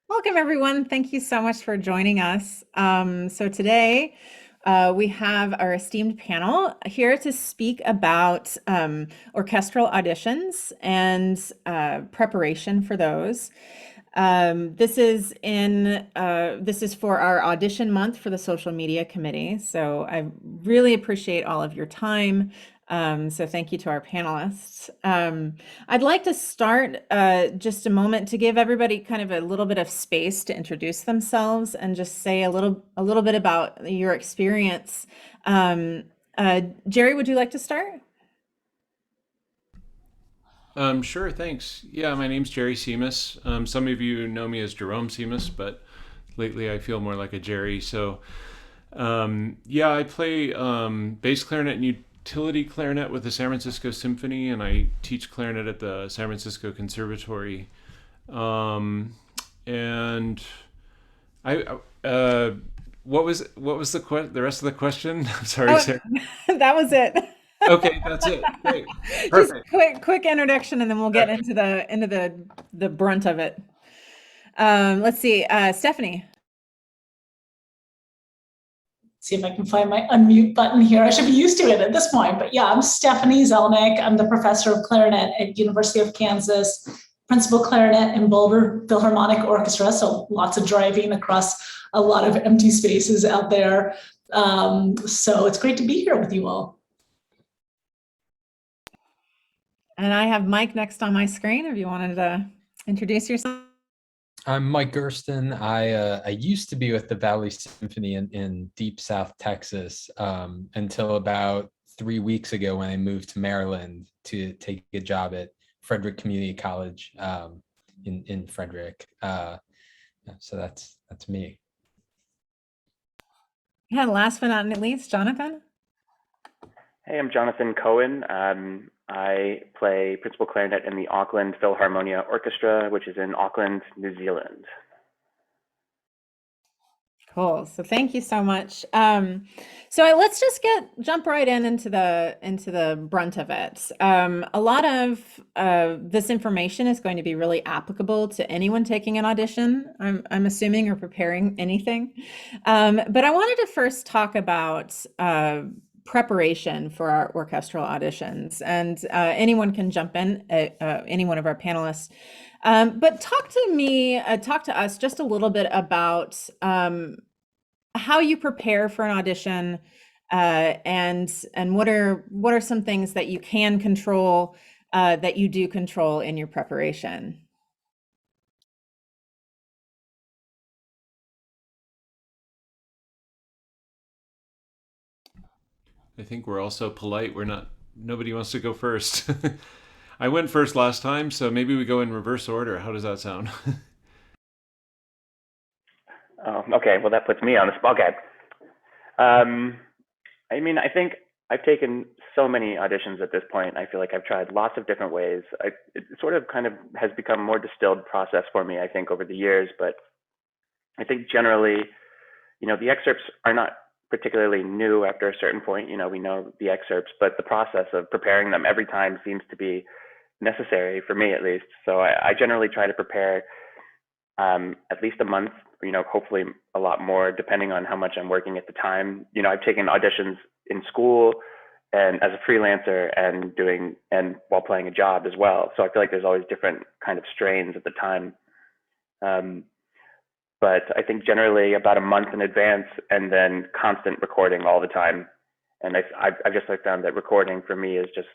Welcome, everyone. Thank you so much for joining us. So today we have our esteemed panel here to speak about orchestral auditions and preparation for those. This is for our audition month for the social media committee. So I really appreciate all of your time. So thank you to our panelists. I'd like to start just a moment to give everybody kind of a little bit of space to introduce themselves and just say a little bit about your experience. Jerry, would you like to start? Sure, thanks. Yeah, my name's Jerry Simas. Some of you know me as Jerome Simas, but lately I feel more like a Jerry. So, I play bass clarinet and utility clarinet with the San Francisco Symphony, and I teach clarinet at the San Francisco Conservatory. Um, and I, what was the rest of the question? I'm sorry, Oh, Sarah. that was it. Okay, that's it. Great, Just perfect. quick introduction, and then we'll get Okay. into the brunt of it. Let's see, Stephanie. See if I can find my unmute button here. I should be used to it at this point, but yeah, I'm Stephanie Zelnick. I'm the professor of clarinet at University of Kansas, principal clarinet in Boulder Philharmonic Orchestra. So lots of driving across a lot of empty spaces out there. So it's great to be here with you all. And I have Mike next on my screen if you wanted to introduce yourself. I'm Mike Gersten. I used to be with the Valley Symphony in Deep South Texas until about 3 weeks ago when I moved to Maryland to take a job at Frederick Community College in Frederick. So that's me. Yeah, last but not least, Jonathan. Hey, I'm Jonathan Cohen. I play principal clarinet in the Auckland Philharmonia Orchestra, which is in Auckland, New Zealand. Cool. So thank you so much. Let's just jump right into the brunt of it. A lot of this information is going to be really applicable to anyone taking an audition. I'm assuming or preparing anything. But I wanted to first talk about preparation for our orchestral auditions, and anyone can jump in, any one of our panelists. But talk to us just a little bit about how you prepare for an audition, and what are some things that you can control, that you do control in your preparation. I think we're all so polite. Nobody wants to go first. I went first last time, so maybe we go in reverse order. How does that sound? Oh, okay, well, that puts me on the spot. Okay. Um, I mean, I think I've taken so many auditions at this point. I feel like I've tried lots of different ways. It sort of kind of has become a more distilled process for me, I think, over the years. But I think generally, the excerpts are not particularly new after a certain point. We know the excerpts, but the process of preparing them every time seems to be necessary for me at least. So I generally try to prepare at least a month, hopefully a lot more, depending on how much I'm working at the time. I've taken auditions in school and as a freelancer and while playing a job as well. So I feel like there's always different kind of strains at the time. Um, but I think generally about a month in advance and then constant recording all the time. And I've just found that recording for me is just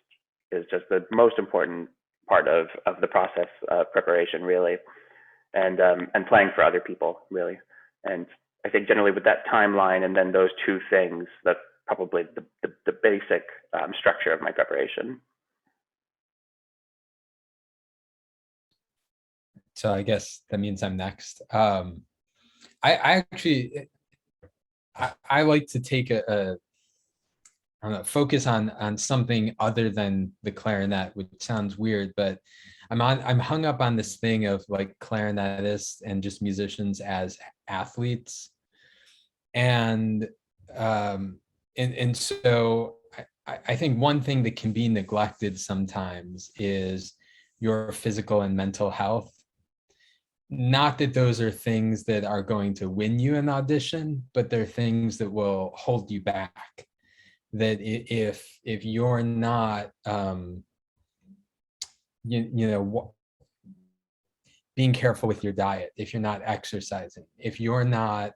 the most important part of the process of preparation, really, and playing for other people, really. And I think generally with that timeline and then those two things, that's probably the basic structure of my preparation. So I guess that means I'm next. I actually I like to take I don't know, focus on something other than the clarinet, which sounds weird, but I'm hung up on this thing of like clarinetists and just musicians as athletes. And so I think one thing that can be neglected sometimes is your physical and mental health. not that those are things that are going to win you an audition, but they're things that will hold you back. That if you're not, being careful with your diet, if you're not exercising, if you're not,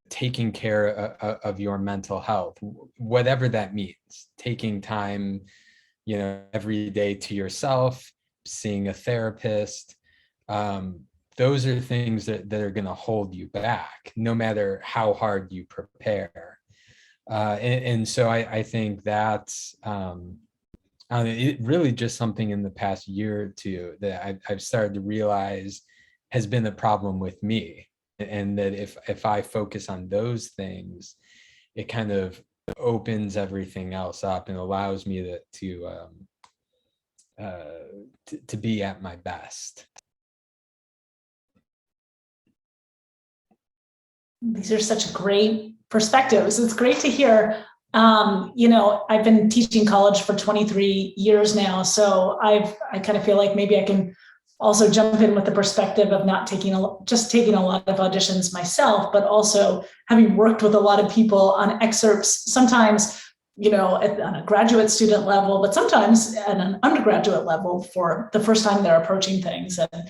taking care of your mental health, whatever that means, taking time, every day to yourself, seeing a therapist, those are things that are going to hold you back, no matter how hard you prepare. And so I think that's it really just something in the past year or two that I've started to realize has been a problem with me. And that if I focus on those things, it kind of opens everything else up and allows me to be at my best. These are such great perspectives. It's great to hear. I've been teaching college for 23 years now, so I kind of feel like maybe I can also jump in with the perspective of not taking a lot of auditions myself, but also having worked with a lot of people on excerpts, sometimes, on a graduate student level, but sometimes at an undergraduate level for the first time they're approaching things. And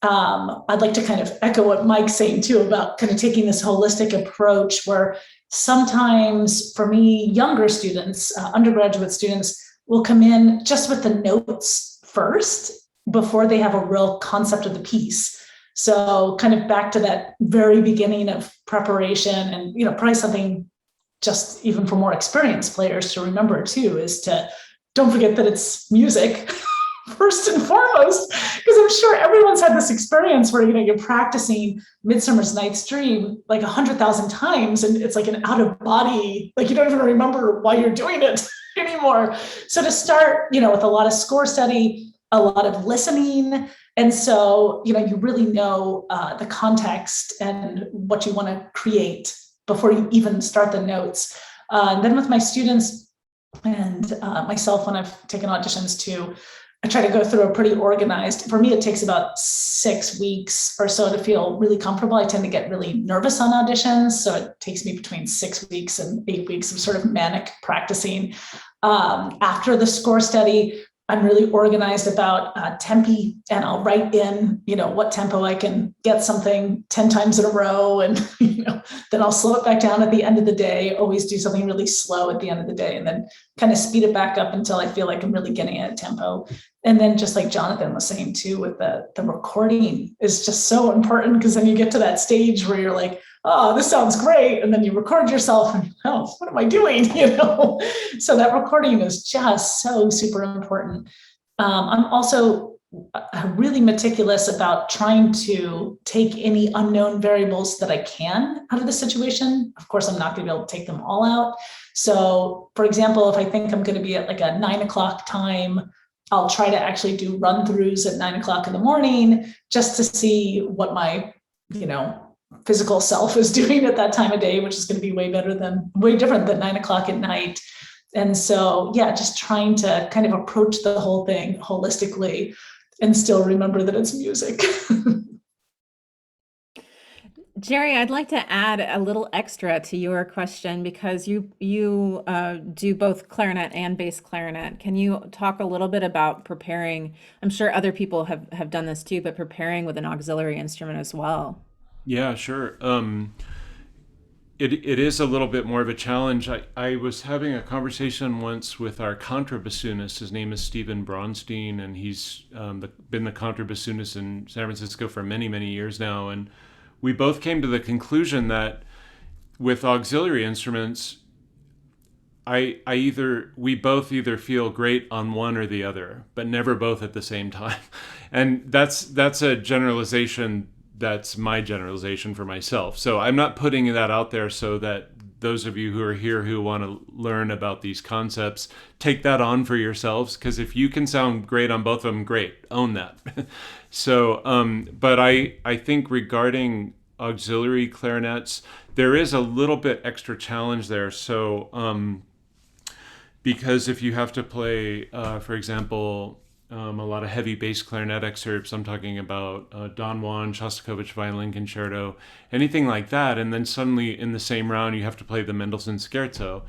I'd like to kind of echo what Mike's saying too about kind of taking this holistic approach where sometimes for me, younger students, undergraduate students will come in just with the notes first before they have a real concept of the piece. So kind of back to that very beginning of preparation, and probably something just even for more experienced players to remember too, is to don't forget that it's music first and foremost, because I'm sure everyone's had this experience where you're practicing Midsummer's Night's Dream like 100,000 times, and it's like an out of body, like you don't even remember why you're doing it anymore. So to start, with a lot of score study, a lot of listening, and so you really know the context and what you want to create before you even start the notes. And then with my students and myself, when I've taken auditions too, I try to go through a pretty organized, for me, it takes about 6 weeks or so to feel really comfortable. I tend to get really nervous on auditions. So it takes me between 6 weeks and 8 weeks of sort of manic practicing. After the score study, I'm really organized about tempi, and I'll write in, what tempo I can get something 10 times in a row. And, then I'll slow it back down at the end of the day, always do something really slow at the end of the day, and then kind of speed it back up until I feel like I'm really getting at tempo. And then just like Jonathan was saying too, with the recording is just so important, because then you get to that stage where you're like, oh, this sounds great. And then you record yourself and, oh, what am I doing? So that recording is just so super important. I'm also really meticulous about trying to take any unknown variables that I can out of the situation. Of course, I'm not going to be able to take them all out. So for example, if I think I'm going to be at like a 9 o'clock time, I'll try to actually do run-throughs at 9 o'clock in the morning just to see what my, physical self is doing at that time of day, which is going to be way different than 9 o'clock at night. And so, just trying to kind of approach the whole thing holistically and still remember that it's music. Jerry, I'd like to add a little extra to your question, because you do both clarinet and bass clarinet. Can you talk a little bit about preparing? I'm sure other people have done this too, but preparing with an auxiliary instrument as well. Yeah, sure. It is a little bit more of a challenge. I was having a conversation once with our contrabassoonist. His name is Stephen Bronstein, and he's been the contrabassoonist in San Francisco for many, many years now. And we both came to the conclusion that with auxiliary instruments, we both either feel great on one or the other, but never both at the same time. And that's a generalization. That's my generalization for myself. So I'm not putting that out there so that those of you who are here who want to learn about these concepts, take that on for yourselves, because if you can sound great on both of them, great, own that. So, but I think regarding auxiliary clarinets, there is a little bit extra challenge there. So, because if you have to play, for example, a lot of heavy bass clarinet excerpts. I'm talking about Don Juan, Shostakovich Violin Concerto, anything like that. And then suddenly in the same round, you have to play the Mendelssohn Scherzo.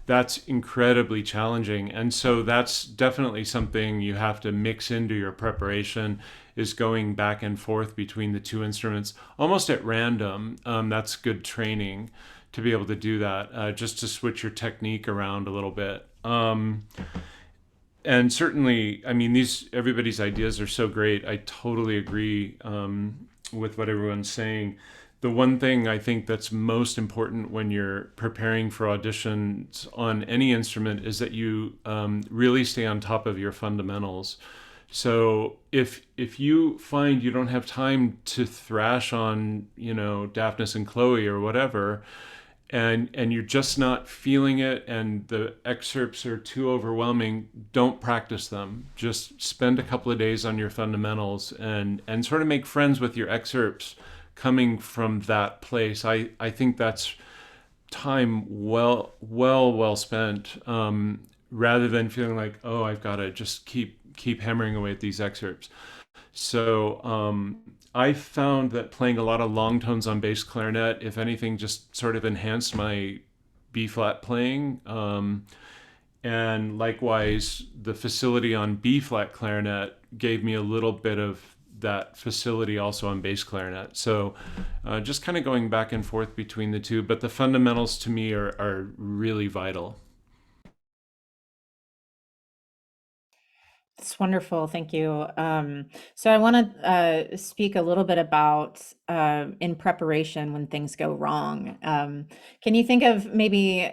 That's incredibly challenging. And so that's definitely something you have to mix into your preparation, is going back and forth between the two instruments almost at random. That's good training to be able to do that, just to switch your technique around a little bit. And certainly, I mean, everybody's ideas are so great. I totally agree with what everyone's saying. The one thing I think that's most important when you're preparing for auditions on any instrument is that you really stay on top of your fundamentals. So if you find you don't have time to thrash on, Daphnis and Chloe or whatever, and you're just not feeling it and the excerpts are too overwhelming, don't practice them. Just spend a couple of days on your fundamentals and sort of make friends with your excerpts coming from that place. I think that's time well spent, rather than feeling like, oh, I've got to just keep hammering away at these excerpts. So I found that playing a lot of long tones on bass clarinet, if anything, just sort of enhanced my B flat playing. And likewise, the facility on B flat clarinet gave me a little bit of that facility also on bass clarinet. So just kind of going back and forth between the two. But the fundamentals to me are really vital. It's wonderful. Thank you. So I want to speak a little bit about in preparation when things go wrong. Can you think of maybe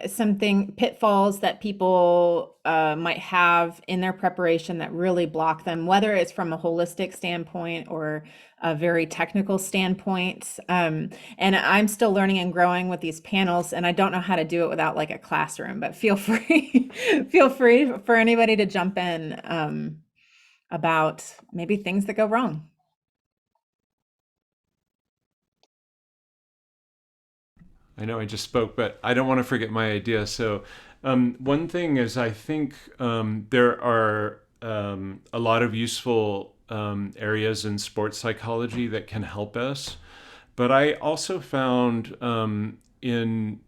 pitfalls that people might have in their preparation that really block them, whether it's from a holistic standpoint or a very technical standpoint? And I'm still learning and growing with these panels, and I don't know how to do it without like a classroom, but feel free, feel free for anybody to jump in about maybe things that go wrong. I know I just spoke, but I don't want to forget my idea. So one thing is, I think there are a lot of useful areas in sports psychology that can help us. But I also found in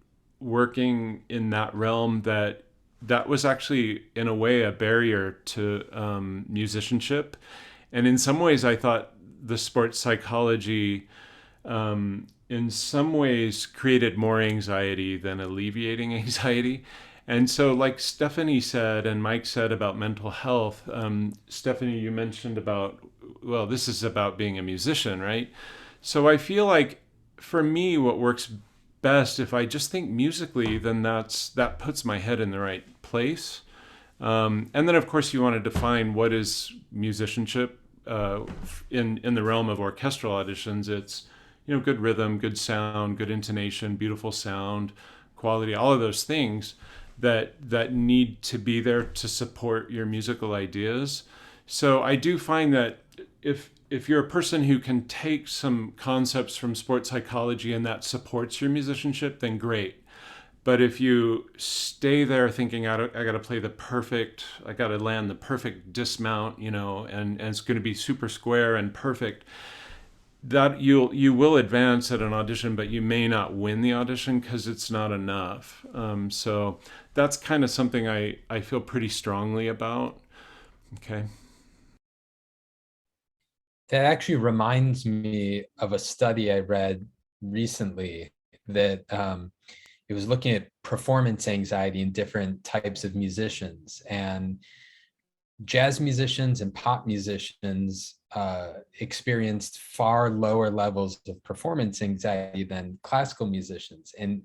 working in that realm that was actually, in a way, a barrier to musicianship. And in some ways, I thought the sports psychology in some ways created more anxiety than alleviating anxiety. And so, like Stephanie said and Mike said about mental health, Stephanie, you mentioned about, well, this is about being a musician, right? So I feel like for me, what works best, if I just think musically, then that puts my head in the right place. And then, of course, you want to define what is musicianship. In the realm of orchestral auditions, it's good rhythm, good sound, good intonation, beautiful sound, quality, all of those things that need to be there to support your musical ideas. So I do find that if you're a person who can take some concepts from sports psychology and that supports your musicianship, then great. But if you stay there thinking, I got to play I got to land the perfect dismount, and it's going to be super square and perfect, that you will advance at an audition, but you may not win the audition because it's not enough. So that's kind of something I feel pretty strongly about. Okay. That actually reminds me of a study I read recently that it was looking at performance anxiety in different types of musicians, and jazz musicians and pop musicians experienced far lower levels of performance anxiety than classical musicians. And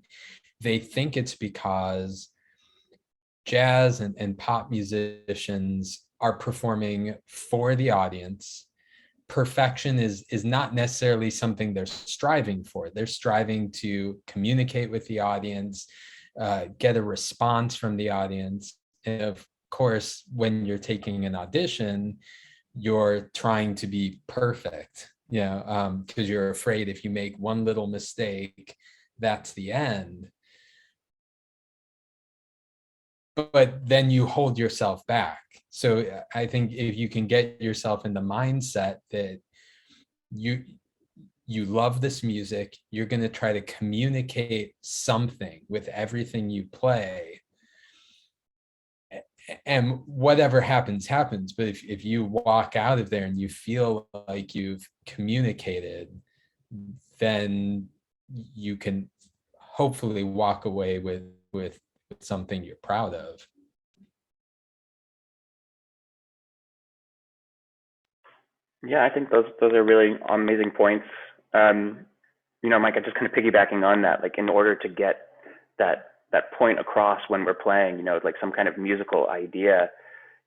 they think it's because jazz and pop musicians are performing for the audience. Perfection is not necessarily something they're striving for. They're striving to communicate with the audience, get a response from the audience. And of course, when you're taking an audition, you're trying to be perfect, because you're afraid if you make one little mistake, that's the end. but then you hold yourself back. So I think if you can get yourself in the mindset that you love this music, you're going to try to communicate something with everything you play, and whatever happens, happens. But if you walk out of there and you feel like you've communicated, then you can hopefully walk away with something you're proud of. Yeah, I think those are really amazing points. Mike, I'm just kind of piggybacking on that. Like, in order to get that point across when we're playing, like some kind of musical idea,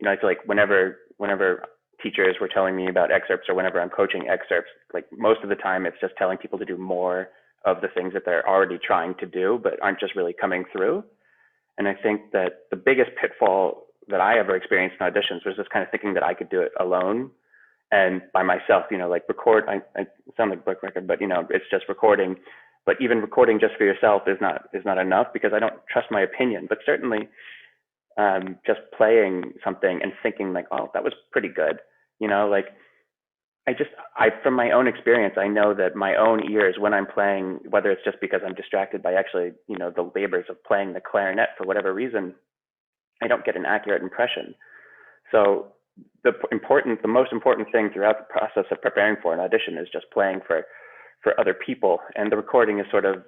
I feel like whenever teachers were telling me about excerpts, or whenever I'm coaching excerpts, like most of the time it's just telling people to do more of the things that they're already trying to do, but aren't just really coming through. And I think that the biggest pitfall that I ever experienced in auditions was just kind of thinking that I could do it alone and by myself, like record. I sound like a book record, but it's just recording. But even recording just for yourself is not enough, because I don't trust my opinion. But certainly, just playing something and thinking like, oh, that was pretty good, like from my own experience, I know that my own ears, when I'm playing, whether it's just because I'm distracted by actually, the labors of playing the clarinet for whatever reason, I don't get an accurate impression. So the most important thing throughout the process of preparing for an audition is just playing for other people, and the recording is sort of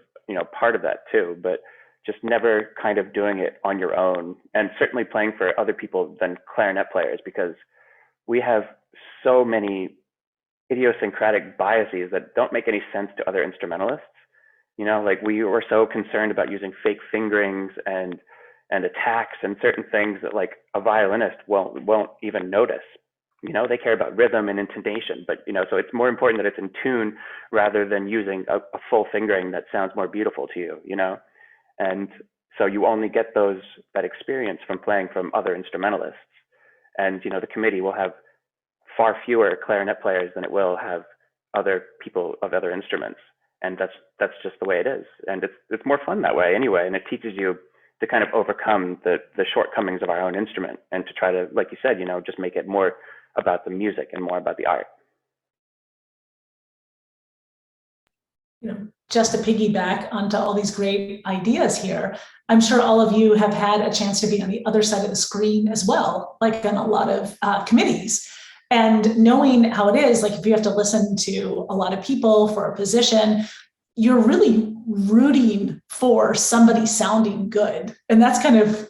part of that too, but just never kind of doing it on your own, and certainly playing for other people than clarinet players, because we have so many idiosyncratic biases that don't make any sense to other instrumentalists. Like, we were so concerned about using fake fingerings and attacks and certain things that like a violinist won't even notice. They care about rhythm and intonation, but so it's more important that it's in tune rather than using a full fingering that sounds more beautiful to you. And so you only get that experience from playing from other instrumentalists. And the committee will have far fewer clarinet players than it will have other people of other instruments, and that's just the way it is. And it's more fun that way anyway, and it teaches you to kind of overcome the shortcomings of our own instrument, and to try to, like you said, just make it more about the music and more about the art. Just to piggyback onto all these great ideas here, I'm sure all of you have had a chance to be on the other side of the screen as well, like on a lot of committees. And knowing how it is, like if you have to listen to a lot of people for a position, you're really rooting for somebody sounding good. And that's kind of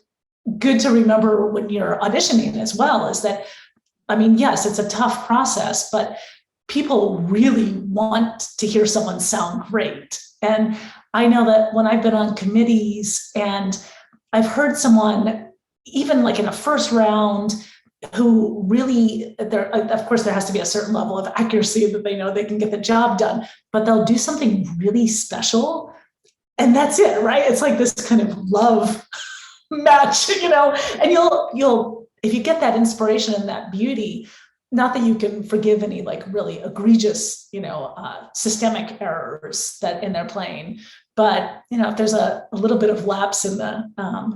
good to remember when you're auditioning as well, is that, yes, it's a tough process, but people really want to hear someone sound great. And I know that when I've been on committees and I've heard someone, even like in a first round, who really, of course, there has to be a certain level of accuracy that they know they can get the job done, but they'll do something really special. And that's it, right? It's like this kind of love match, and you'll, if you get that inspiration and that beauty, not that you can forgive any like really egregious, systemic errors that in their playing, but if there's a little bit of lapse in the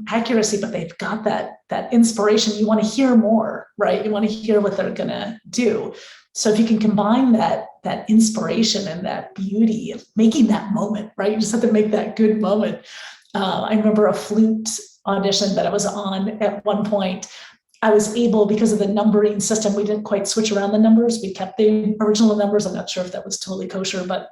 accuracy, but they've got that inspiration, you want to hear more, right? You want to hear what they're gonna do. So if you can combine that inspiration and that beauty of making that moment, right? You just have to make that good moment. I remember a flute audition that I was on at one point. I was able, because of the numbering system, we didn't quite switch around the numbers. We kept the original numbers. I'm not sure if that was totally kosher, but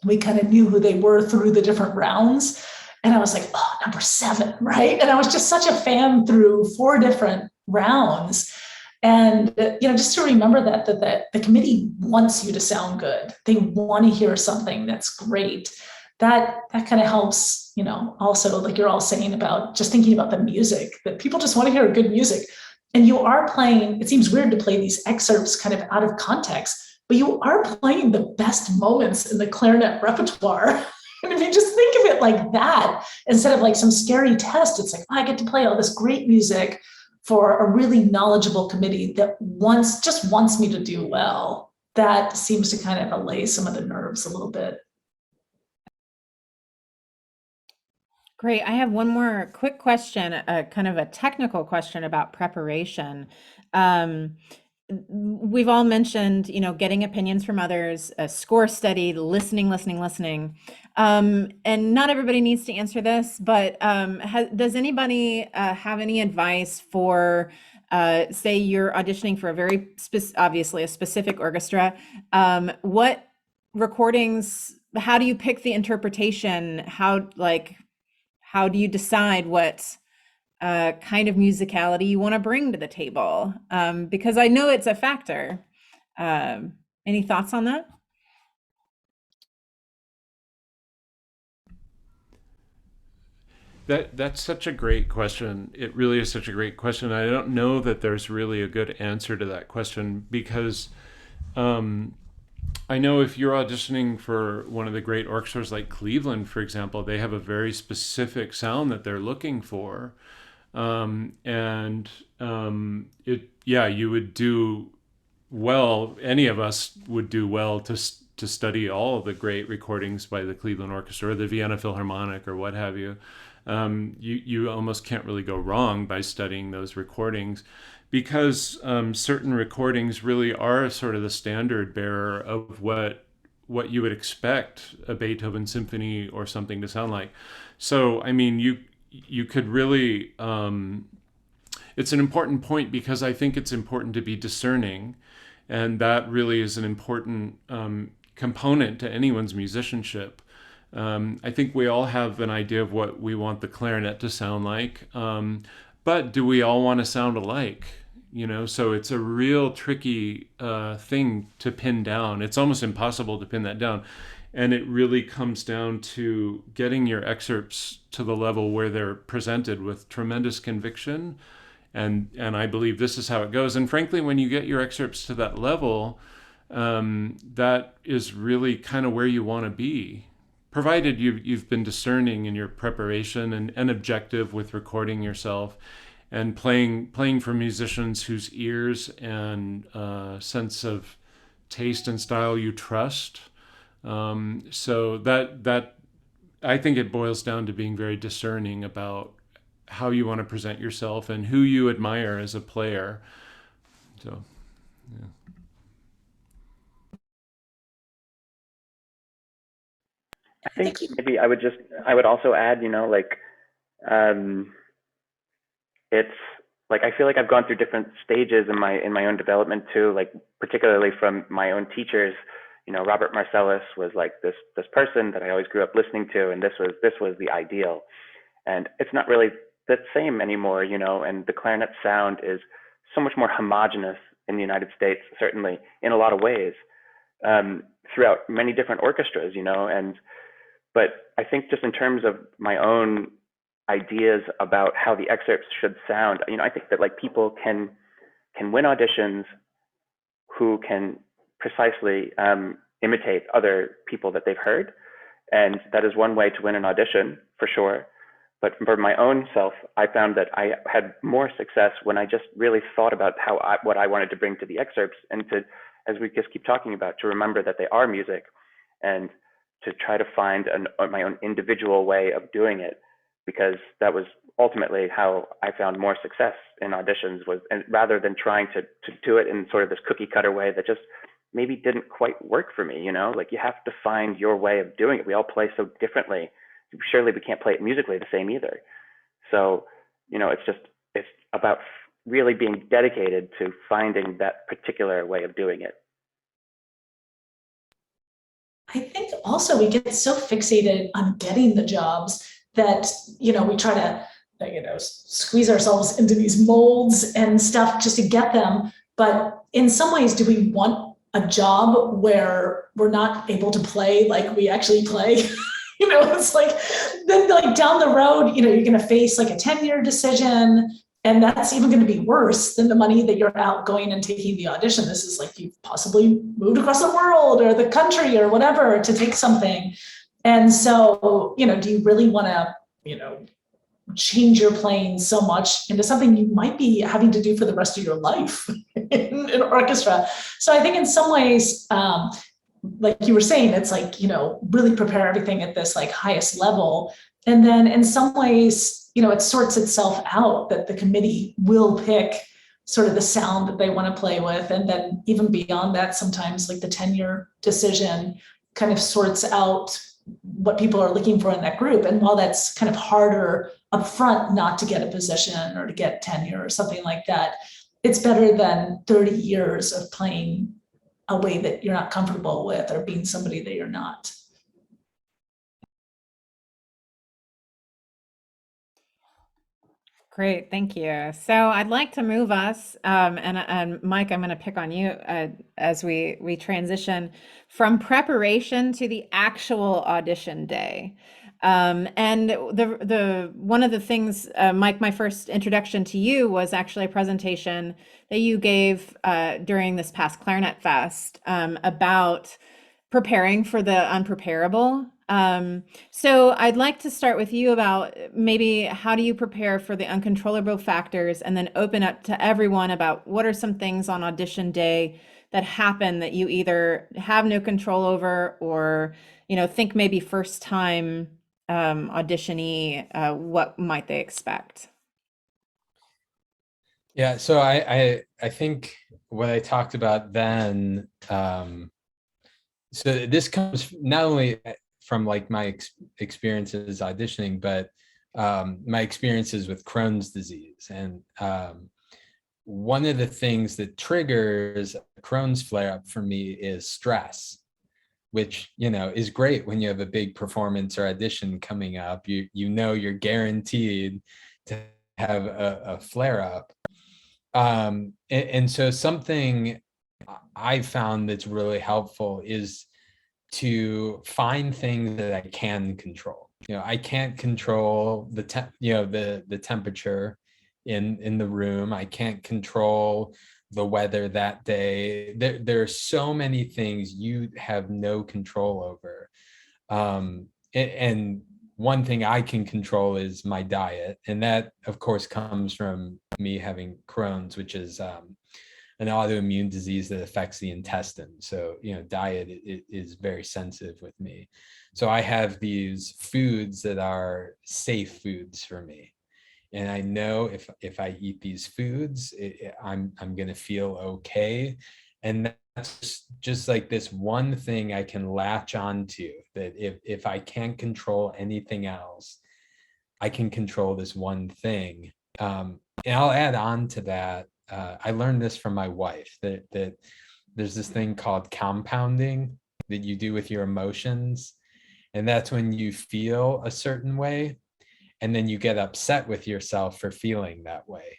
we kind of knew who they were through the different rounds. And I was like, oh, number 7, right? And I was just such a fan through 4 different rounds. And, just to remember that the committee wants you to sound good. They want to hear something that's great. That kind of helps, also, like you're all saying about just thinking about the music, that people just want to hear good music. And you are playing, it seems weird to play these excerpts kind of out of context, but you are playing the best moments in the clarinet repertoire. And if you just think of it like that, instead of like some scary test, it's like, I get to play all this great music for a really knowledgeable committee that just wants me to do well. That seems to kind of allay some of the nerves a little bit. Great. I have one more quick question, kind of a technical question about preparation. Um, we've all mentioned, getting opinions from others, a score study, listening, listening, listening. And not everybody needs to answer this, but does anybody have any advice for, say you're auditioning for a very obviously a specific orchestra? What recordings, how do you pick the interpretation? How do you decide what kind of musicality you want to bring to the table? Because I know it's a factor. Any thoughts on that? That's such a great question. It really is such a great question. I don't know that there's really a good answer to that question because I know if you're auditioning for one of the great orchestras like Cleveland, for example, they have a very specific sound that they're looking for. You would do well, any of us would do well to study all of the great recordings by the Cleveland Orchestra or the Vienna Philharmonic or what have you. You almost can't really go wrong by studying those recordings because certain recordings really are sort of the standard bearer of what you would expect a Beethoven symphony or something to sound like. So, I mean, you could really, it's an important point because I think it's important to be discerning. And that really is an important component to anyone's musicianship. I think we all have an idea of what we want the clarinet to sound like. But do we all want to sound alike? So it's a real tricky thing to pin down. It's almost impossible to pin that down. And it really comes down to getting your excerpts to the level where they're presented with tremendous conviction. And I believe this is how it goes. And frankly, when you get your excerpts to that level, that is really kind of where you want to be, provided you've been discerning in your preparation and objective with recording yourself and playing for musicians whose ears and sense of taste and style you trust. So that I think it boils down to being very discerning about how you want to present yourself and who you admire as a player. So, yeah. I think maybe I would also add, it's like I feel like I've gone through different stages in my own development too, like particularly from my own teachers. Robert Marcellus was like this person that I always grew up listening to, and this was the ideal. And it's not really the same anymore, and the clarinet sound is so much more homogenous in the United States, certainly in a lot of ways, throughout many different orchestras, but I think just in terms of my own ideas about how the excerpts should sound, I think that like people can win auditions who can precisely imitate other people that they've heard. And that is one way to win an audition for sure. But for my own self, I found that I had more success when I just really thought about what I wanted to bring to the excerpts, and to, as we just keep talking about, to remember that they are music, and to try to find my own individual way of doing it, because that was ultimately how I found more success in auditions, and rather than trying to do it in sort of this cookie cutter way that just maybe didn't quite work for me. Like you have to find your way of doing it. We all play so differently. Surely we can't play it musically the same either. So, it's about really being dedicated to finding that particular way of doing it. I think also we get so fixated on getting the jobs that, we try to, squeeze ourselves into these molds and stuff just to get them. But in some ways, do we want a job where we're not able to play like we actually play? It's like, then like down the road, you're going to face like a 10-year decision. And that's even going to be worse than the money that you're out going and taking the audition. This is like you've possibly moved across the world or the country or whatever to take something. And so, do you really want to, change your playing so much into something you might be having to do for the rest of your life in an orchestra? So I think in some ways, like you were saying, it's like, really prepare everything at this like highest level. And then in some ways, it sorts itself out that the committee will pick sort of the sound that they want to play with. And then even beyond that, sometimes like the tenure decision kind of sorts out what people are looking for in that group. And while that's kind of harder up front not to get a position or to get tenure or something like that, it's better than 30 years of playing a way that you're not comfortable with or being somebody that you're not. Great, thank you. So I'd like to move us, and Mike, I'm going to pick on you as we transition from preparation to the actual audition day. And the one of the things, Mike, my first introduction to you was actually a presentation that you gave during this past Clarinet Fest about preparing for the unpreparable. So I'd like to start with you about maybe how do you prepare for the uncontrollable factors, and then open up to everyone about what are some things on audition day that happen that you either have no control over, or think maybe first time auditionee, what might they expect? Yeah, so I think what I talked about then, so this comes not only from like my experiences auditioning, but my experiences with Crohn's disease. And one of the things that triggers a Crohn's flare up for me is stress, which is great when you have a big performance or audition coming up. You're guaranteed to have a flare up. And so something I found that's really helpful is to find things that I can control. I can't control the temperature in the room. I can't control the weather that day. There are so many things you have no control over. And one thing I can control is my diet. And that, of course, comes from me having Crohn's, which is an autoimmune disease that affects the intestine. So, diet is very sensitive with me. So I have these foods that are safe foods for me. And I know if I eat these foods, I'm going to feel okay. And that's just like this one thing I can latch onto, that if I can't control anything else, I can control this one thing. And I'll add on to that. I learned this from my wife, that there's this thing called compounding that you do with your emotions. And that's when you feel a certain way, and then you get upset with yourself for feeling that way.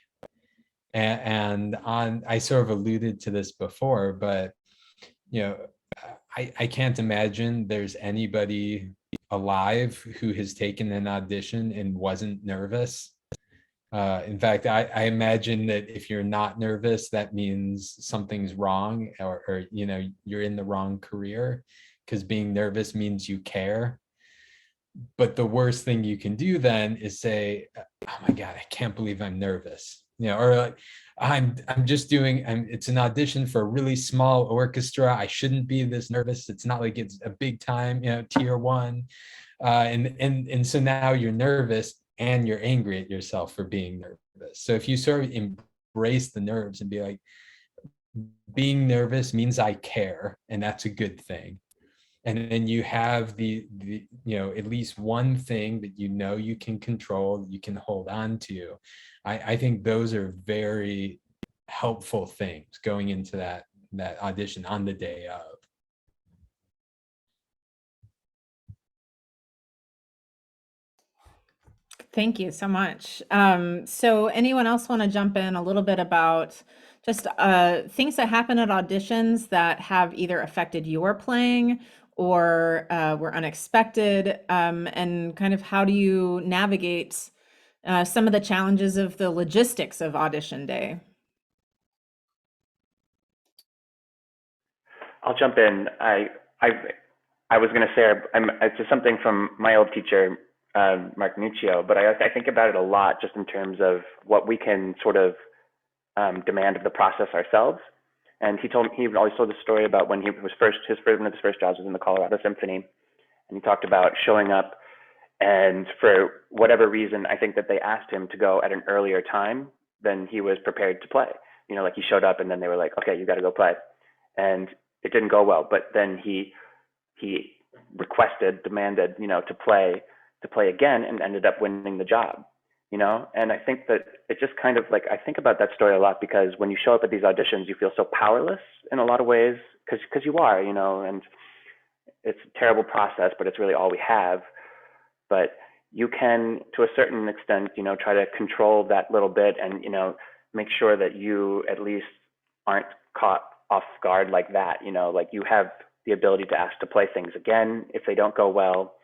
And I sort of alluded to this before, but I can't imagine there's anybody alive who has taken an audition and wasn't nervous. In fact, I imagine that if you're not nervous, that means something's wrong, or you're in the wrong career, because being nervous means you care. But the worst thing you can do then is say, "Oh my God, I can't believe I'm nervous," or like, I'm just doing. It's an audition for a really small orchestra. I shouldn't be this nervous. It's not like it's a big time, tier one, and so now you're nervous and you're angry at yourself for being nervous. So if you sort of embrace the nerves and be like, being nervous means I care, and that's a good thing. And then you have the at least one thing that you can control, you can hold on to. I think those are very helpful things going into that audition on the day of. Thank you so much. So anyone else want to jump in a little bit about just things that happen at auditions that have either affected your playing or were unexpected, and kind of how do you navigate some of the challenges of the logistics of audition day? I'll jump in. I was going to say, it's just something from my old teacher, Mark Nuccio, but I think about it a lot just in terms of what we can sort of demand of the process ourselves. And he always told a story about when he was one of his first jobs was in the Colorado Symphony, and he talked about showing up And for whatever reason, I think that they asked him to go at an earlier time than he was prepared to play. Like he showed up and then they were like, okay, you got to go play. And it didn't go well. But then he demanded, to play again, and ended up winning the job. And I think that it just kind of like, I think about that story a lot, because when you show up at these auditions, you feel so powerless in a lot of ways, because you are, and it's a terrible process, but it's really all we have. But you can, to a certain extent, try to control that little bit, and, make sure that you at least aren't caught off guard like that. Like you have the ability to ask to play things again if they don't go well.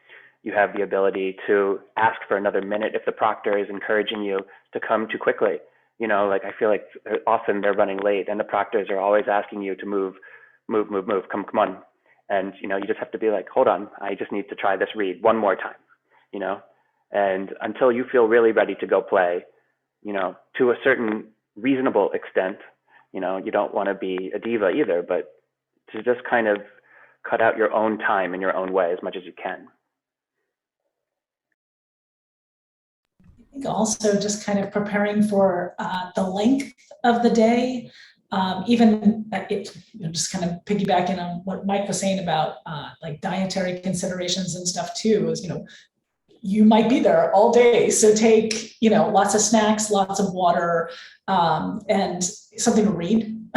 You have the ability to ask for another minute if the proctor is encouraging you to come too quickly. Like I feel like often they're running late, and the proctors are always asking you to move, come on. And, you just have to be like, hold on, I just need to try this read one more time, and until you feel really ready to go play, to a certain reasonable extent, you don't want to be a diva either, but to just kind of cut out your own time in your own way as much as you can. I think also just kind of preparing for the length of the day, even just kind of piggybacking on what Mike was saying about like dietary considerations and stuff too, is, you might be there all day. So take, lots of snacks, lots of water, and something to read,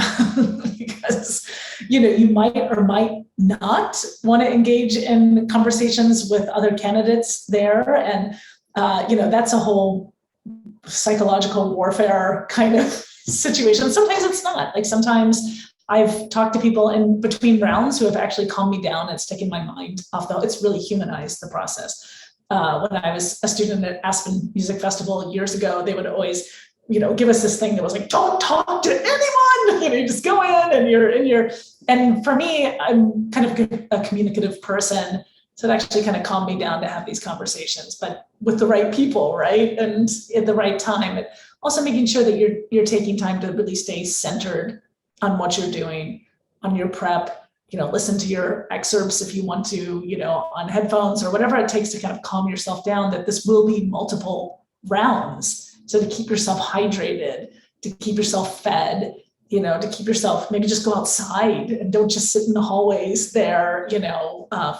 because, you might or might not want to engage in conversations with other candidates there. And, that's a whole psychological warfare kind of situation. Sometimes it's not. Like sometimes I've talked to people in between rounds who have actually calmed me down. It's taken my mind off it's really humanized the process. When I was a student at Aspen Music Festival years ago, they would always, give us this thing that was like, don't talk to anyone, you just go in and and for me, I'm kind of a communicative person. So it actually kind of calmed me down to have these conversations, but with the right people, right? And at the right time. And also making sure that you're taking time to really stay centered on what you're doing, on your prep, listen to your excerpts if you want to, on headphones or whatever it takes to kind of calm yourself down, that this will be multiple rounds. So to keep yourself hydrated, to keep yourself fed, to keep yourself, maybe just go outside and don't just sit in the hallways there,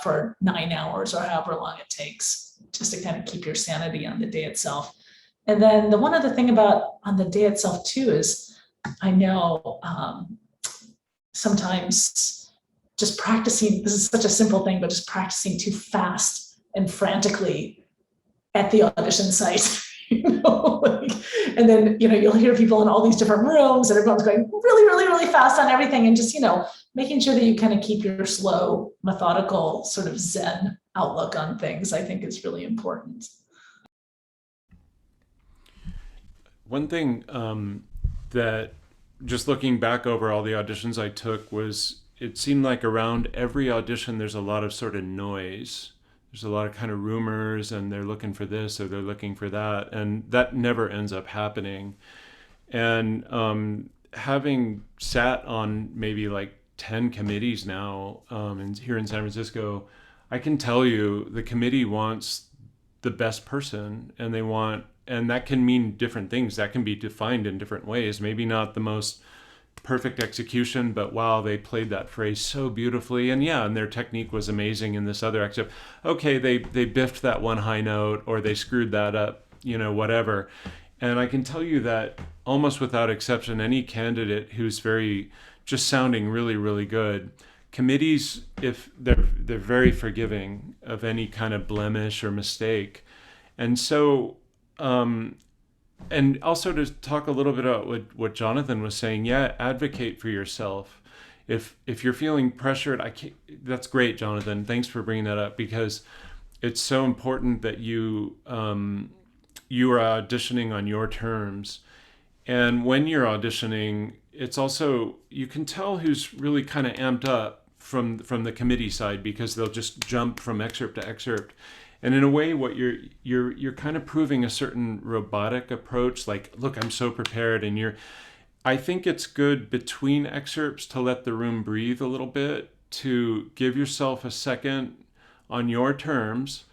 for 9 hours or however long it takes, just to kind of keep your sanity on the day itself. And then the one other thing about on the day itself too is, I know sometimes just practicing, this is such a simple thing, but just practicing too fast and frantically at the audition site, and then, you'll hear people in all these different rooms and everyone's going really, really, really fast on everything. And just, making sure that you kind of keep your slow, methodical sort of Zen outlook on things, I think is really important. One thing that just looking back over all the auditions I took was, it seemed like around every audition, there's a lot of sort of noise. There's a lot of kind of rumors, and they're looking for this or they're looking for that. And that never ends up happening. And having sat on maybe like 10 committees now here in San Francisco, I can tell you the committee wants the best person, and and that can mean different things. That can be defined in different ways. Maybe not the most perfect execution, but wow, they played that phrase so beautifully, and their technique was amazing in this other excerpt. Okay, they biffed that one high note, or they screwed that up, whatever. And I can tell you that almost without exception, any candidate who's just sounding really, really good, committees, if they're very forgiving of any kind of blemish or mistake. And so and also to talk a little bit about what Jonathan was saying, advocate for yourself. If you're feeling pressured, that's great, Jonathan. Thanks for bringing that up, because it's so important that you are auditioning on your terms. And when you're auditioning, it's also, you can tell who's really kind of amped up from the committee side, because they'll just jump from excerpt to excerpt. And in a way, what you're kind of proving a certain robotic approach, like, look, I'm so prepared. And I think it's good between excerpts to let the room breathe a little bit, to give yourself a second on your terms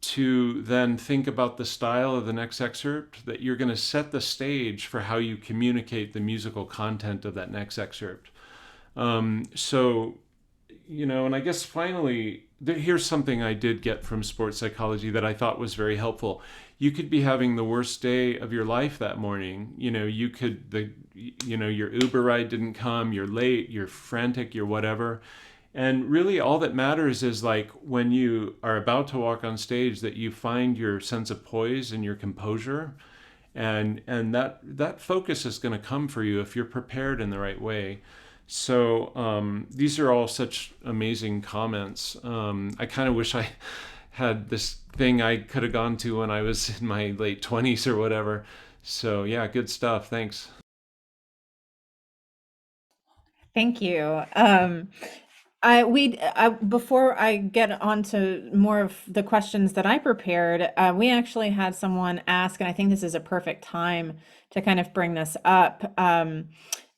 to then think about the style of the next excerpt, that you're going to set the stage for how you communicate the musical content of that next excerpt. So, and I guess finally, here's something I did get from sports psychology that I thought was very helpful. You could be having the worst day of your life that morning. Your Uber ride didn't come, you're late, you're frantic, you're whatever. And really all that matters is, like, when you are about to walk on stage, that you find your sense of poise and your composure. And that focus is going to come for you if you're prepared in the right way. So these are all such amazing comments. I kind of wish I had this thing I could have gone to when I was in my late 20s or whatever. So yeah, good stuff. Thanks. Thank you. Before I get on to more of the questions that I prepared, we actually had someone ask, and I think this is a perfect time to kind of bring this up.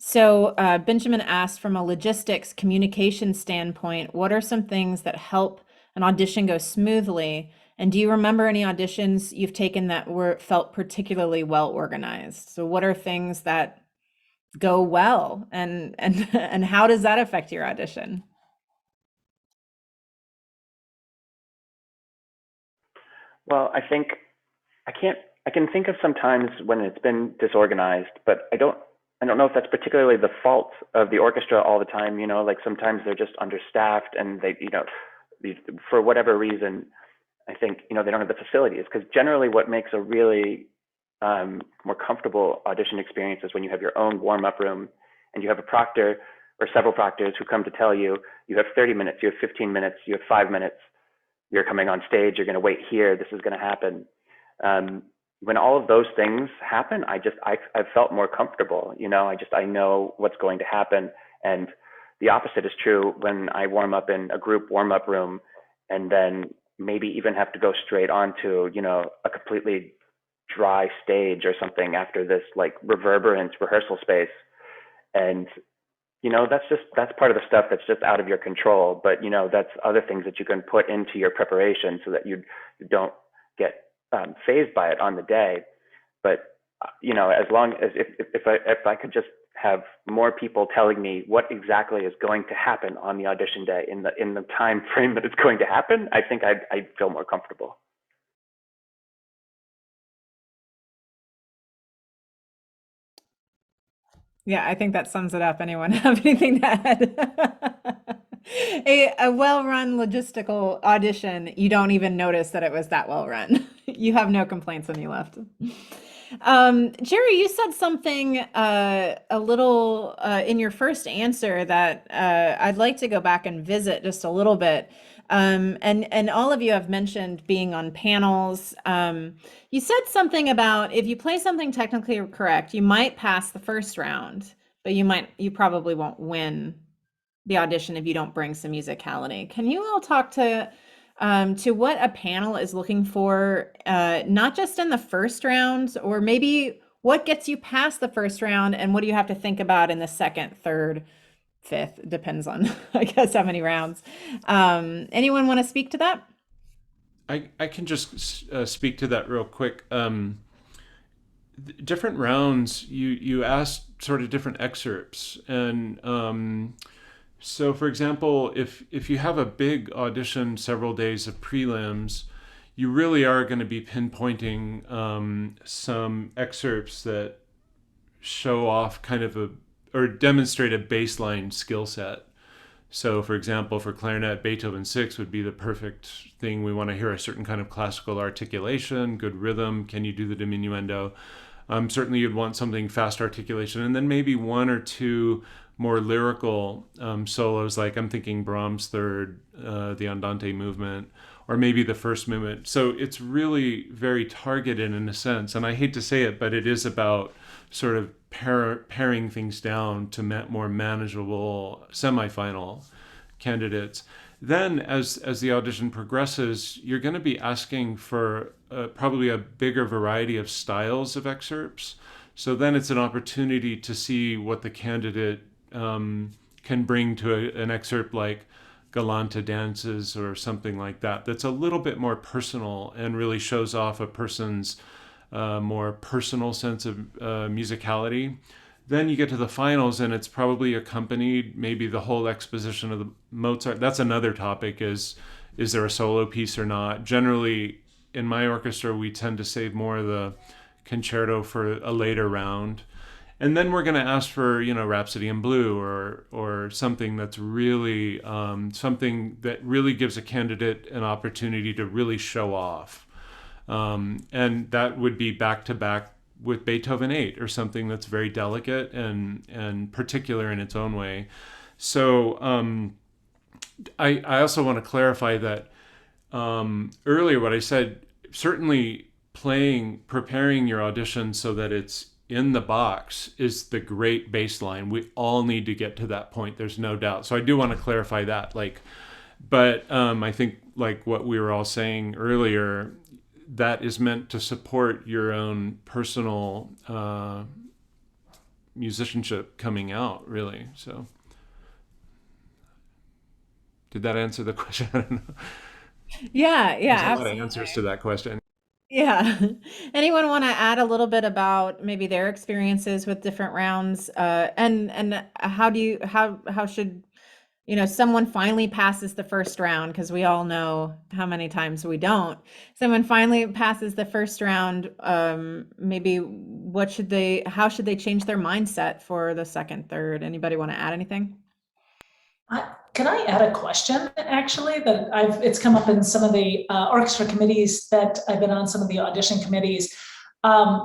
So Benjamin asked, from a logistics communication standpoint, what are some things that help an audition go smoothly? And do you remember any auditions you've taken that felt particularly well organized? So what are things that go well, and and how does that affect your audition? Well, I can think of some times when it's been disorganized, but I don't know if that's particularly the fault of the orchestra all the time. Like sometimes they're just understaffed and for whatever reason, I think, they don't have the facilities, because generally what makes a really more comfortable audition experience is when you have your own warm-up room and you have a proctor or several proctors who come to tell you, you have 30 minutes, you have 15 minutes, you have 5 minutes, you're coming on stage, you're going to wait here, this is going to happen. When all of those things happen, I've felt more comfortable. I know what's going to happen. And the opposite is true when I warm up in a group warm-up room and then maybe even have to go straight onto, a completely dry stage or something after this like reverberant rehearsal space. And that's part of the stuff that's just out of your control. But that's other things that you can put into your preparation so that you don't get phased by it on the day. But as long as if I could just have more people telling me what exactly is going to happen on the audition day in the time frame that it's going to happen, I think I'd feel more comfortable. Yeah, I think that sums it up. Anyone have anything to add? A well-run logistical audition, you don't even notice that it was that well run. You have no complaints when you left. Jerry, you said something a little in your first answer that I'd like to go back and visit just a little bit. And all of you have mentioned being on panels. You said something about if you play something technically correct, you might pass the first round, but you probably won't win the audition if you don't bring some musicality. Can you all talk to what a panel is looking for, not just in the first round, or maybe what gets you past the first round, and what do you have to think about in the second, third, fifth? Depends on, I guess, how many rounds. Anyone want to speak to that? I can just speak to that real quick. Different rounds, you asked sort of different excerpts, and so, for example, if you have a big audition, several days of prelims, you really are going to be pinpointing some excerpts that show off kind of or demonstrate a baseline skill set. So, for example, for clarinet, Beethoven 6 would be the perfect thing. We want to hear a certain kind of classical articulation, good rhythm. Can you do the diminuendo? Certainly you'd want something fast articulation, and then maybe one or two more lyrical solos, like I'm thinking Brahms' third, the Andante movement, or maybe the first movement. So it's really very targeted in a sense. And I hate to say it, but it is about sort of paring things down to more manageable semifinal candidates. Then as the audition progresses, you're going to be asking for probably a bigger variety of styles of excerpts. So then it's an opportunity to see what the candidate can bring to an excerpt like Galanta dances or something like that, that's a little bit more personal and really shows off a person's more personal sense of musicality. Then you get to the finals and it's probably accompanied, maybe the whole exposition of the Mozart. That's another topic, is there a solo piece or not? Generally, in my orchestra, we tend to save more of the concerto for a later round. And then we're going to ask for, Rhapsody in Blue or something that's really, something that really gives a candidate an opportunity to really show off. And that would be back to back with Beethoven 8 or something that's very delicate and particular in its own way. So I also want to clarify that earlier what I said, certainly preparing your audition so that it's in the box is the great baseline. We all need to get to that point. There's no doubt. So I do want to clarify that. But I think like what we were all saying earlier, that is meant to support your own personal musicianship coming out, really. So did that answer the question? I don't know. Yeah, There's a lot of absolutely. answers to that question. Yeah. Anyone want to add a little bit about maybe their experiences with different rounds? And how should, someone finally passes the first round, because we all know how many times we don't. Someone finally passes the first round, maybe how should they change their mindset for the second, third? Anybody want to add anything? Can I add a question, actually, that it's come up in some of the orchestra committees that I've been on, some of the audition committees.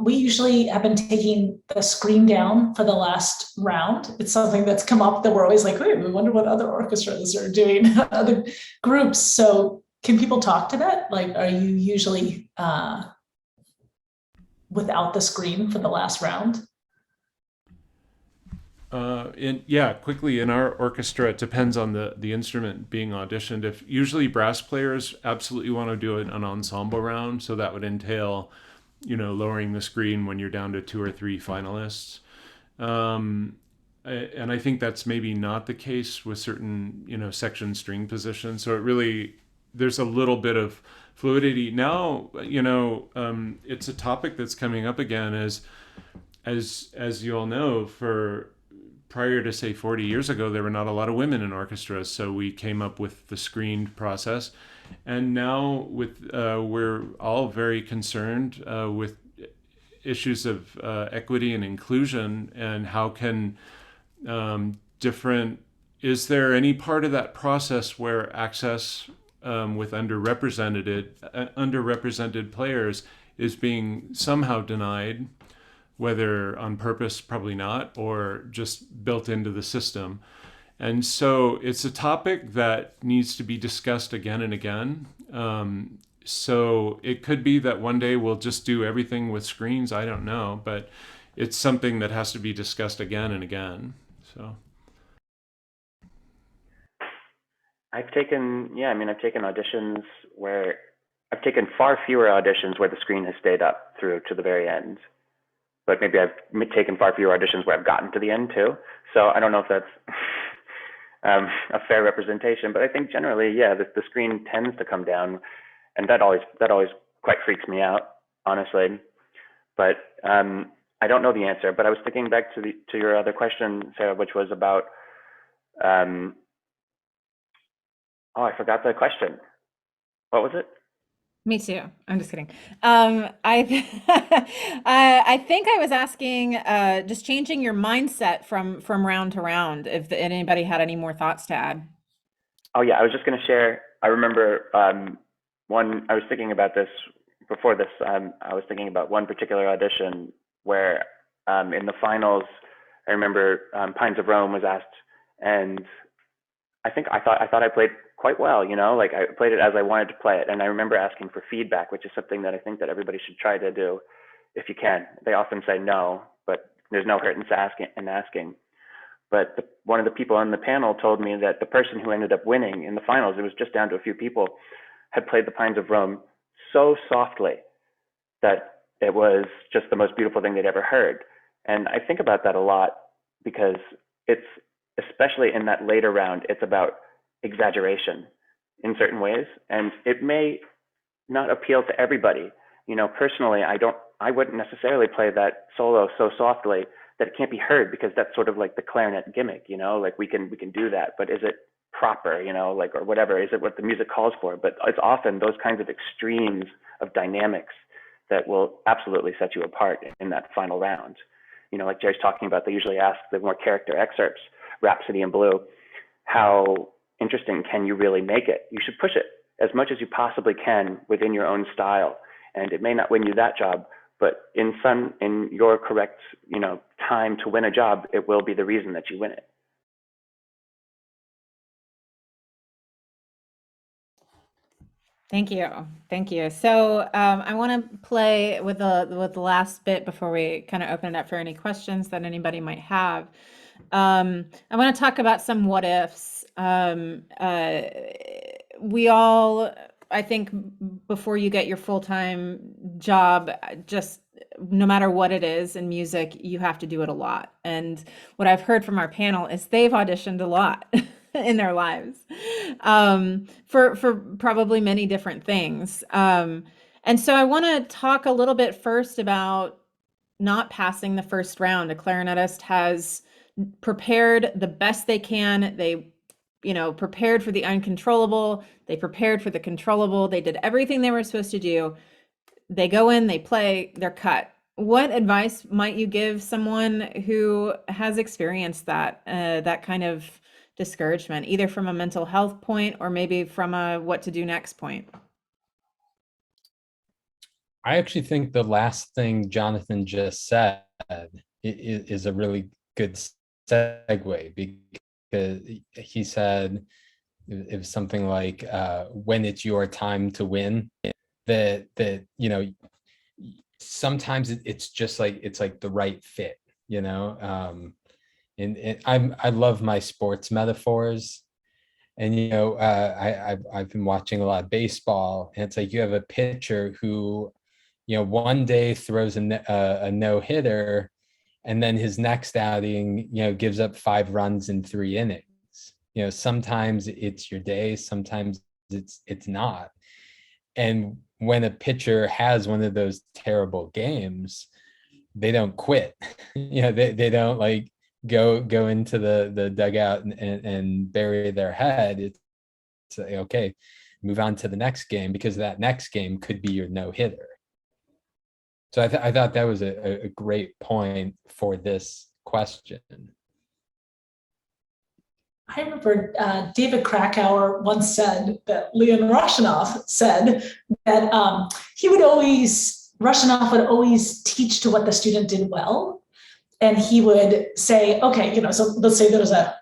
We usually have been taking the screen down for the last round. It's something that's come up that we're always like, wait, we wonder what other orchestras are doing, other groups. So can people talk to that? Like, are you usually without the screen for the last round? Quickly, in our orchestra, it depends on the instrument being auditioned. If usually brass players absolutely want to do an ensemble round, so that would entail, lowering the screen when you're down to 2 or 3 finalists. And I think that's maybe not the case with certain, section string positions. So there's a little bit of fluidity. Now, it's a topic that's coming up again as you all know, prior to say 40 years ago, there were not a lot of women in orchestras. So we came up with the screened process. And now we're all very concerned with issues of equity and inclusion, and how can is there any part of that process where access with underrepresented players is being somehow denied, whether on purpose, probably not, or just built into the system. And so it's a topic that needs to be discussed again and again. So it could be that one day we'll just do everything with screens. I don't know, but it's something that has to be discussed again and again. So I've taken auditions where I've taken far fewer auditions where the screen has stayed up through to the very end. But maybe I've taken far fewer auditions where I've gotten to the end too. So I don't know if that's a fair representation, but I think generally, the screen tends to come down, and that always quite freaks me out, honestly. But I don't know the answer. But I was thinking back to your other question, Sarah, which was about I forgot the question. What was it? Me too. I'm just kidding. I think I was asking, just changing your mindset from round to round. If anybody had any more thoughts to add. Oh yeah, I was just going to share. I remember I was thinking about this before this. I was thinking about one particular audition where in the finals, I remember Pines of Rome was asked, and I thought I played quite well, like I played it as I wanted to play it. And I remember asking for feedback, which is something that I think that everybody should try to do if you can. They often say no, but there's no hurt in asking. But one of the people on the panel told me that the person who ended up winning in the finals, it was just down to a few people, had played the Pines of Rome so softly that it was just the most beautiful thing they'd ever heard. And I think about that a lot, because it's, especially in that later round, it's about exaggeration in certain ways, and it may not appeal to everybody. Personally, I wouldn't necessarily play that solo so softly that it can't be heard, because that's sort of like the clarinet gimmick, like we can do that, but is it proper, or whatever, is it what the music calls for? But it's often those kinds of extremes of dynamics that will absolutely set you apart in that final round. Like Jerry's talking about, they usually ask the more character excerpts, Rhapsody in Blue, how interesting can you really make it? You should push it as much as you possibly can within your own style. And it may not win you that job, but in your correct, time to win a job, it will be the reason that you win it. Thank you. Thank you. So I want to play with the last bit before we kind of open it up for any questions that anybody might have. I want to talk about some what ifs. We all, I think, before you get your full-time job, just no matter what it is in music, you have to do it a lot. And what I've heard from our panel is they've auditioned a lot in their lives, for probably many different things. And so I want to talk a little bit first about not passing the first round. A clarinetist has prepared the best they can. They, prepared for the uncontrollable. They prepared for the controllable. They did everything they were supposed to do. They go in, they play, they're cut. What advice might you give someone who has experienced that kind of discouragement, either from a mental health point or maybe from a what to do next point? I actually think the last thing Jonathan just said is a really good segue, because he said it was something like, when it's your time to win, that sometimes it's just like, it's like the right fit, and I love my sports metaphors. And, I've been watching a lot of baseball, and it's like you have a pitcher who, one day throws a no-hitter, and then his next outing, gives up 5 runs in 3 innings. Sometimes it's your day, sometimes it's not. And when a pitcher has one of those terrible games, they don't quit. They don't like go into the dugout and bury their head. It's like, okay, move on to the next game, because that next game could be your no-hitter. So I thought that was a great point for this question. I remember David Krakauer once said that Leon Rashinoff said that Rashinoff would always teach to what the student did well. And he would say, okay, so let's say there was a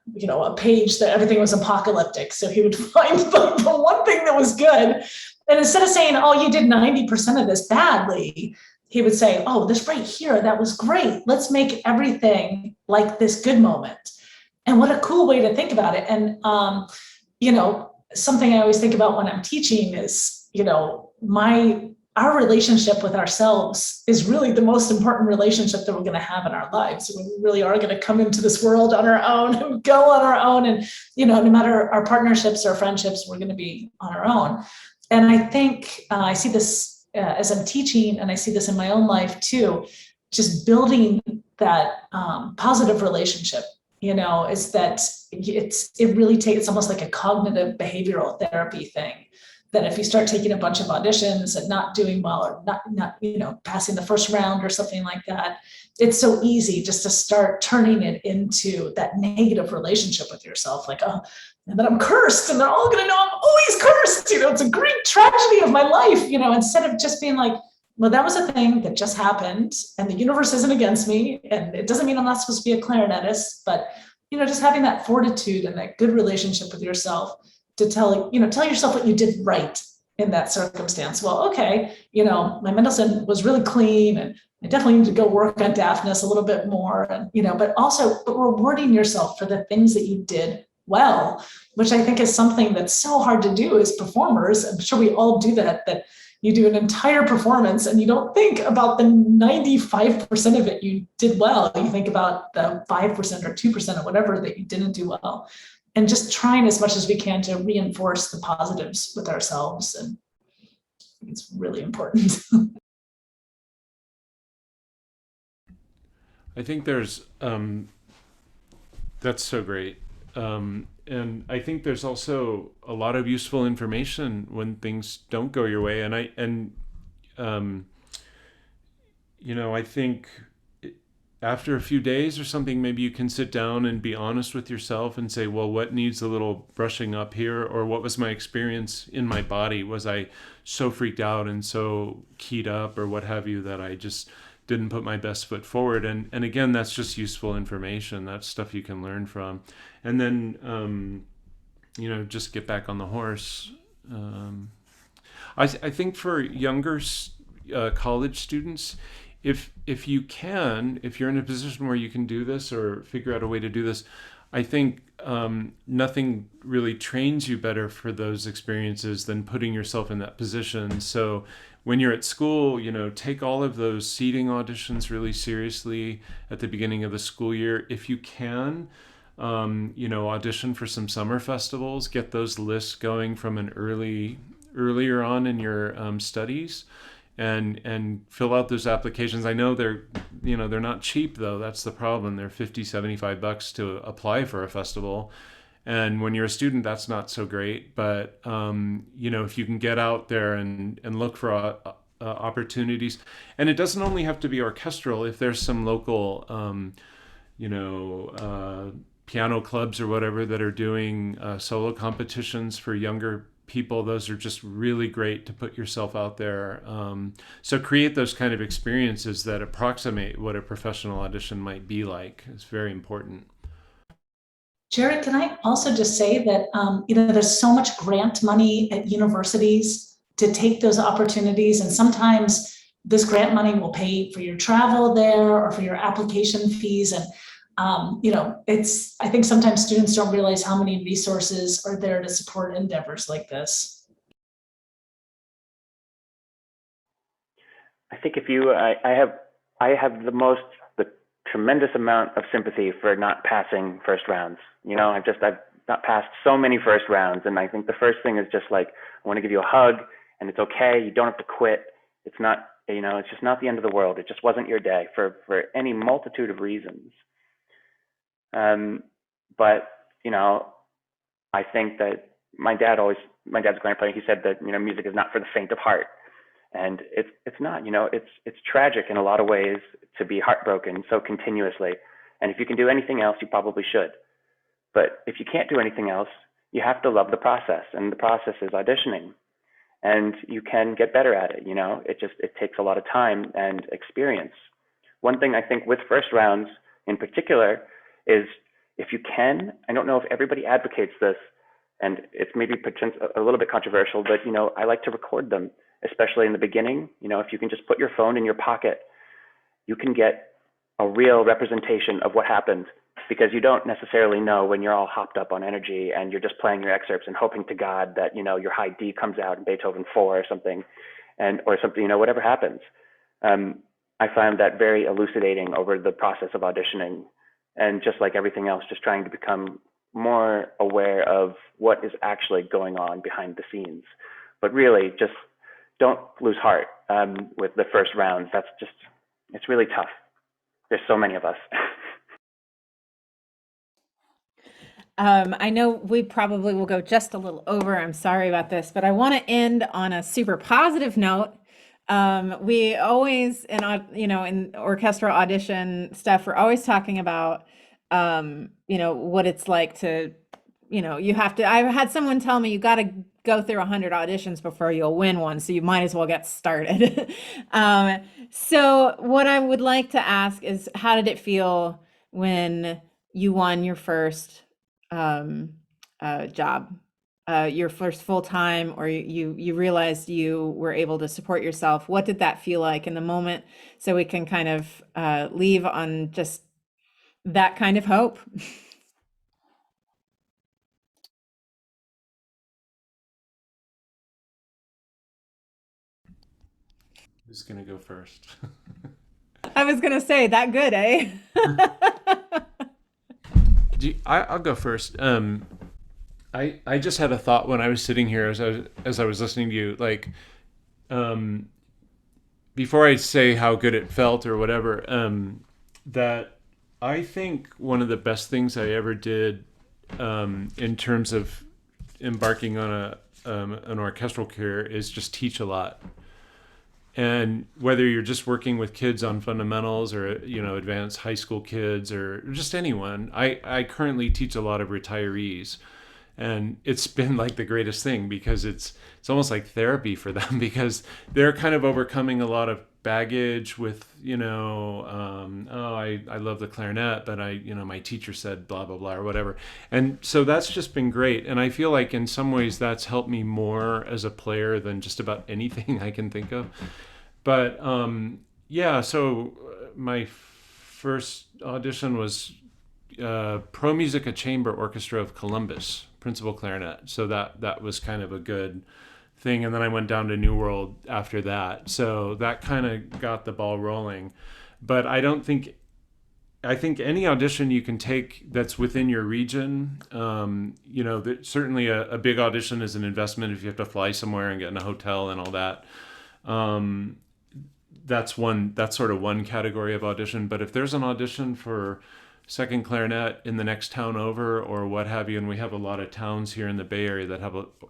page that everything was apocalyptic. So he would find the one thing that was good. And instead of saying, oh, you did 90% of this badly, he would say, oh, this right here, that was great. Let's make everything like this good moment. And what a cool way to think about it. And, something I always think about when I'm teaching is, our relationship with ourselves is really the most important relationship that we're going to have in our lives. We really are going to come into this world on our own and go on our own. And, no matter our partnerships or friendships, we're going to be on our own. And I think I see this as I'm teaching, and I see this in my own life too, just building that positive relationship, is that it's almost like a cognitive behavioral therapy thing. That if you start taking a bunch of auditions and not doing well, or not passing the first round or something like that, it's so easy just to start turning it into that negative relationship with yourself. Like, oh, and then I'm cursed, and they're all going to know I'm always cursed. It's a great tragedy of my life. Instead of just being like, well, that was a thing that just happened, and the universe isn't against me, and it doesn't mean I'm not supposed to be a clarinetist, but just having that fortitude and that good relationship with yourself to tell yourself what you did right in that circumstance. Well, okay, my Mendelssohn was really clean, and I definitely need to go work on deafness a little bit more, and but rewarding yourself for the things that you did well, which I think is something that's so hard to do as performers. I'm sure we all do that you do an entire performance and you don't think about the 95% of it you did well. You think about the 5% or 2% or whatever that you didn't do well. and just trying as much as we can to reinforce the positives with ourselves. And it's really important. I think there's that's so great. And I think there's also a lot of useful information when things don't go your way. I think after a few days or something, maybe you can sit down and be honest with yourself and say, well, what needs a little brushing up here? Or what was my experience in my body? Was I so freaked out and so keyed up or what have you that I just didn't put my best foot forward? And again, that's just useful information. That's stuff you can learn from. And then, just get back on the horse. I think for younger college students, if you can, if you're in a position where you can do this or figure out a way to do this, I think nothing really trains you better for those experiences than putting yourself in that position. So when you're at school, take all of those seating auditions really seriously at the beginning of the school year. If you can, audition for some summer festivals, get those lists going from earlier on in your studies, and fill out those applications. I know they're not cheap though. That's the problem. They're $50-$75 to apply for a festival. And when you're a student, that's not so great. But, if you can get out there and look for opportunities, and it doesn't only have to be orchestral. If there's some local, piano clubs or whatever that are doing solo competitions for younger people, those are just really great to put yourself out there. So create those kind of experiences that approximate what a professional audition might be like. It's very important. Jared, can I also just say that, there's so much grant money at universities to take those opportunities. And sometimes this grant money will pay for your travel there or for your application fees. And, I think sometimes students don't realize how many resources are there to support endeavors like this. I think I have the tremendous amount of sympathy for not passing first rounds. I've not passed so many first rounds, and I think the first thing is just like, I want to give you a hug, and it's okay. You don't have to quit. It's not, it's just not the end of the world. It just wasn't your day for any multitude of reasons. But I think that my dad's grandfather, he said that, music is not for the faint of heart. And it's not, it's tragic in a lot of ways to be heartbroken so continuously. And if you can do anything else, you probably should. But if you can't do anything else, you have to love the process. And the process is auditioning. And you can get better at it, it takes a lot of time and experience. One thing I think with first rounds in particular is, if you can, I don't know if everybody advocates this, and it's maybe a little bit controversial, but I like to record them, especially in the beginning. If you can just put your phone in your pocket, you can get a real representation of what happened, because you don't necessarily know when you're all hopped up on energy and you're just playing your excerpts and hoping to God that your high D comes out in Beethoven 4 or something, or something, whatever happens. I find that very elucidating over the process of auditioning. And just like everything else, just trying to become more aware of what is actually going on behind the scenes. But really, just don't lose heart with the first rounds. It's really tough. There's so many of us. I know we probably will go just a little over. I'm sorry about this, but I want to end on a super positive note. We always, in orchestral audition stuff, we're always talking about, what it's like to, I've had someone tell me you got to go through 100 auditions before you'll win one. So you might as well get started. So what I would like to ask is, how did it feel when you won your first job? Your first full-time, or you realized you were able to support yourself? What did that feel like in the moment, so we can kind of leave on just that kind of hope? Who's gonna go first? I was gonna say, that good, eh? I'll go first. I just had a thought when I was sitting here as I was listening to you, like, um, before I say how good it felt or whatever, that I think one of the best things I ever did, in terms of embarking on an orchestral career, is just teach a lot. And whether you're just working with kids on fundamentals, or advanced high school kids, or just anyone, I currently teach a lot of retirees, and it's been like the greatest thing, because it's almost like therapy for them because they're kind of overcoming a lot of baggage with oh, I love the clarinet, but my teacher said blah blah blah or whatever. And so that's just been great, and I feel like in some ways that's helped me more as a player than just about anything I can think of. But yeah, so my first audition was Pro Musica Chamber Orchestra of Columbus, principal clarinet. So that was kind of a good thing. And then I went down to New World after that. So that kind of got the ball rolling. But I think any audition you can take that's within your region. Certainly a big audition is an investment if you have to fly somewhere and get in a hotel and all that. Um, that's sort of one category of audition. But if there's an audition for second clarinet in the next town over or what have you, and we have a lot of towns here in the Bay Area that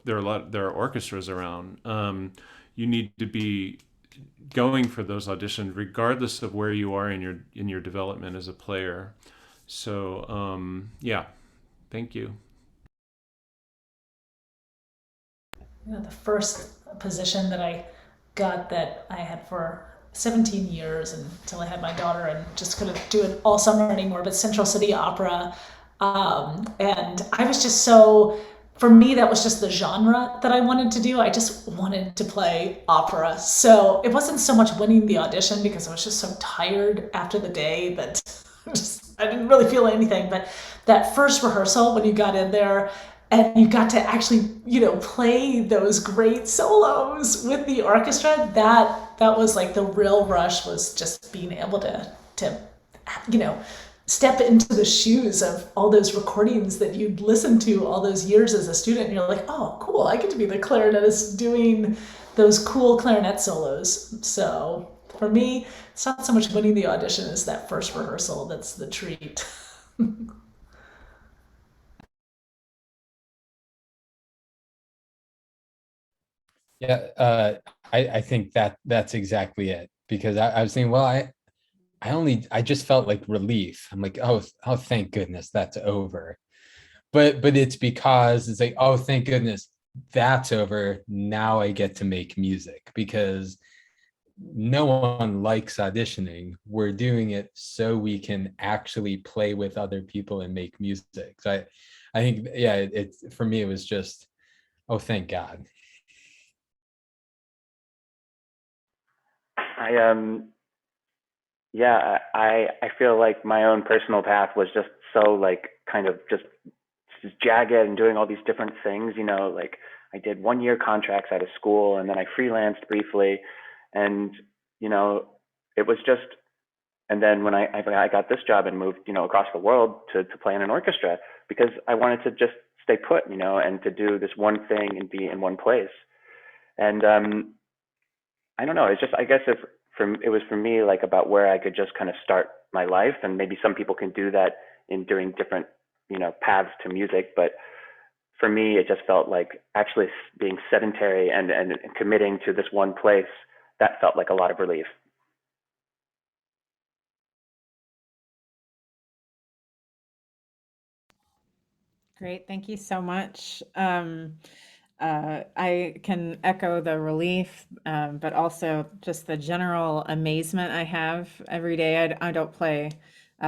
there are orchestras around. You need to be going for those auditions regardless of where you are in your development as a player. So yeah, thank you. The first position that I got, that I had for 17 years until I had my daughter and just couldn't do it all summer anymore, but Central City Opera. And I was just for me, that was just the genre that I wanted to do. I just wanted to play opera. So it wasn't so much winning the audition, because I was just so tired after the day that I didn't really feel anything. But that first rehearsal, when you got in there and you got to actually, play those great solos with the orchestra, that was like the real rush, was just being able to step into the shoes of all those recordings that you'd listened to all those years as a student. And you're like, oh, cool, I get to be the clarinetist doing those cool clarinet solos. So for me, it's not so much winning the audition as that first rehearsal that's the treat. Yeah, I think that's exactly it, because I was thinking, well, I just felt like relief. I'm like, oh, thank goodness that's over. But it's because it's like, oh, thank goodness that's over. Now I get to make music, because no one likes auditioning. We're doing it so we can actually play with other people and make music. So I think, yeah, it's for me, it was just, oh, thank God. I feel like my own personal path was just so like kind of just jagged and doing all these different things. Like I did 1 year contracts out of school, and then I freelanced briefly, and you know it was just. And then when I got this job and moved across the world to play in an orchestra, because I wanted to just stay put, and to do this one thing and be in one place. And I don't know. It's just, I guess it was for me like about where I could just kind of start my life, and maybe some people can do that in doing different paths to music. But for me, it just felt like actually being sedentary and committing to this one place, that felt like a lot of relief. Great, thank you so much. I can echo the relief, but also just the general amazement I have every day. I don't play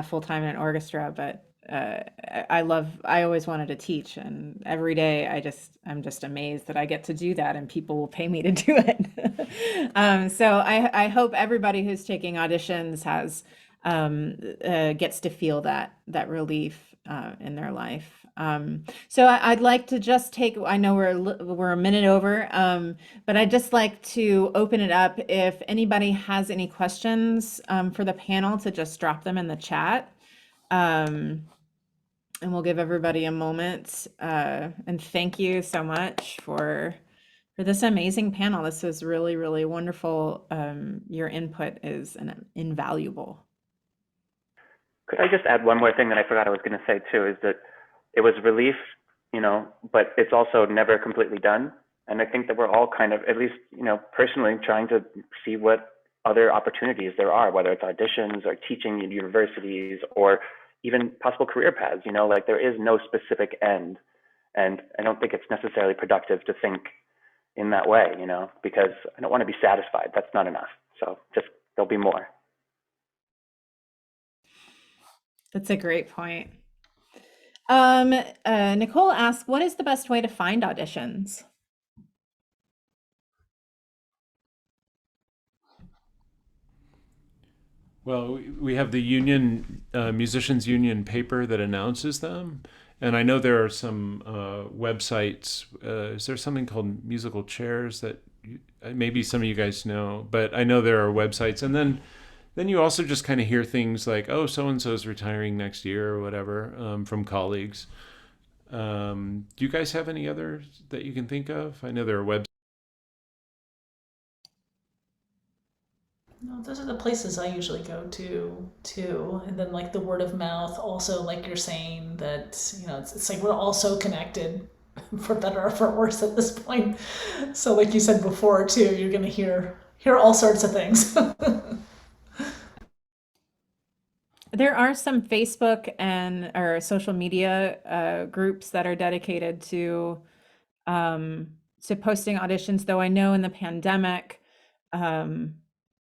full-time in an orchestra, but I always wanted to teach, and every day I'm just amazed that I get to do that and people will pay me to do it. So I hope everybody who's taking auditions gets to feel that relief in their life. So I'd like to just I know we're a minute over, but I'd just like to open it up. If anybody has any questions for the panel, to just drop them in the chat. and we'll give everybody a moment. And thank you so much for this amazing panel. This was really, really wonderful. Your input is invaluable. Could I just add one more thing that I forgot I was going to say too, is that it was relief, but it's also never completely done. And I think that we're all kind of, at least, personally trying to see what other opportunities there are, whether it's auditions or teaching in universities or even possible career paths, like there is no specific end. And I don't think it's necessarily productive to think in that way, because I don't want to be satisfied. That's not enough. So just, there'll be more. That's a great point. Nicole asked, what is the best way to find auditions? Well, we have the union, musicians union paper that announces them. And I know there are some websites. Is there something called Musical Chairs that maybe some of you guys know? But I know there are websites. And then you also just kind of hear things like, oh, so-and-so is retiring next year or whatever, from colleagues. Do you guys have any others that you can think of? I know there are websites. No, those are the places I usually go to too. And then like the word of mouth, also like you're saying that, it's like we're all so connected for better or for worse at this point. So like you said before too, you're gonna hear all sorts of things. There are some Facebook and or social media groups that are dedicated to posting auditions, though I know in the pandemic,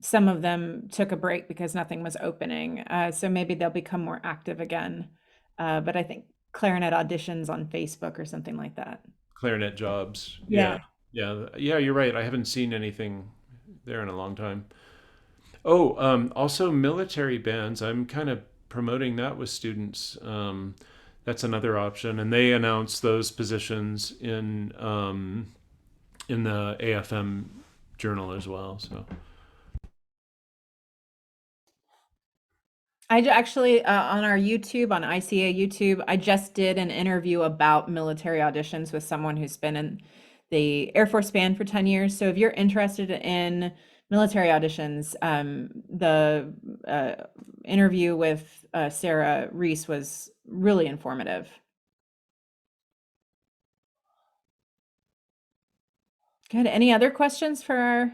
some of them took a break because nothing was opening. So maybe they'll become more active again. But I think clarinet auditions on Facebook or something like that. Clarinet jobs. Yeah. Yeah, you're right. I haven't seen anything there in a long time. Oh, also military bands. I'm kind of promoting that with students. That's another option, and they announce those positions in the AFM journal as well. So I actually, on our YouTube, on ICA YouTube, I just did an interview about military auditions with someone who's been in the Air Force Band for 10 years. So if you're interested in military auditions, the interview with Sarah Reese was really informative. Good. Any other questions for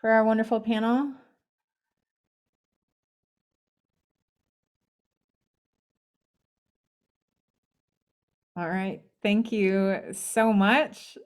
our wonderful panel? All right. Thank you so much.